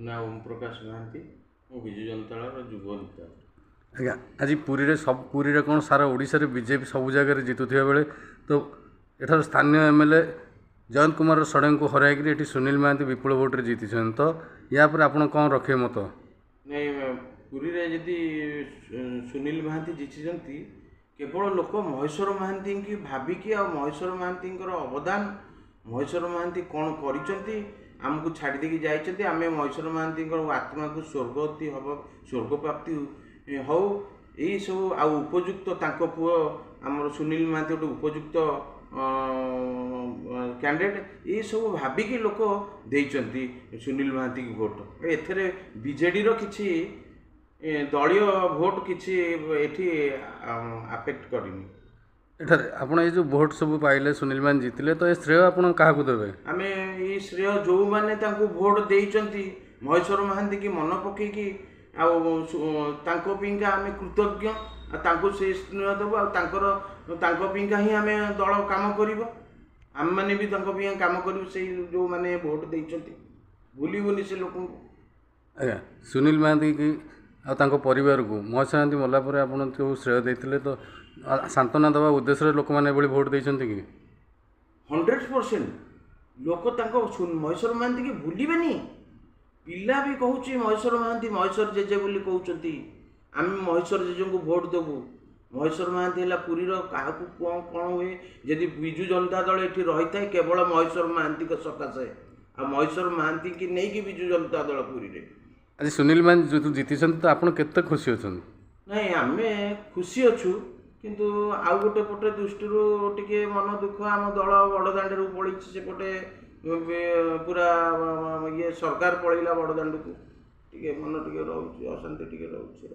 ना ओम प्रकाश महांती मु विजु जनता दल युव नेता। आज्ञा आज पुरी रे कौन सारा ओडिशा रे बीजेपी सब जगह जितुवा बेले तो एठार स्थानीय एमएलए जयंत कुमार षडंगी को हराई ये सुनील महांती विपुल भोट्रे जीति तो या पर आप कौन रखे मत? नहीं पुरी रे यदि सुनील महांती जीति केवल लोक महेश्वर महांती की भाविकी आ महेश्वर महांती अवदान महेश्वर महांती कौन करिसेंती आमको छाड़ी देकी जाइछंती आमे महेश्वर महांती आत्मा को स्वर्गति हम स्वर्ग प्राप्ति हो यही सब आ उपयुक्त तांको पुओ आमर सुनील महांती गोटे उपयुक्त कैंडिडेट ये सब भाविकी लोक देइछंती सुनील महांती की भोट एथरे बीजेडी रो किछि दलीय भोट किछि एठी अफेक्ट करिनी। एठार आपण ये जो भोट सब पाइले सुनील मान जीतिले तो ये श्रेय आपण काहा को देबे? आमे ये श्रेय जो माने तांको भोट देइचंती महेश्वर महांती की मन पके की तांको पिंका आमे कृतज्ञ तांको से स्नेह देबो आ तांको पिंका ही आमे दल काम करिवो आम माने भी तांको पिंका काम करिवो से जो माने भोट देइचंती भूलिबोनी से लोक। आज्ञा सुनील महांती की आ तांको परिवार को महेश्वर महांती मल्ला पर आपण जो श्रेय देथिले तो सांत्वना देवा उद्देश्य लोक मैंने भोट देइछंती कि 100% लोक तांको महेश्वर महांती की भूलिबेनी पिला भी कहूँ महेश्वर महांती महेश्वर जेजे बोली कहते आम महेश्वर जेजे को भोट देवु महेश्वर महांती है पुरी क्या कौन हुए जदि विजु जनता दल ये रही था केवल महेश्वर महांती सकाशे आ महेश्वर महांती की नहीं कि विजु जनता दल पुरी रे आज सुनील मान जो जीति तो आप केते खुशी अच्छा? नहीं आम खुशी अच्छु किंतु आउ गोटे पटे दृष्टि टिके मन दुख आम दल बड़दाण्ड पड़ी सेपटे पूरा ये सरकार पलैला बड़दाण्ड को टिके मन टिके रोचे अशांति टिके रोचे।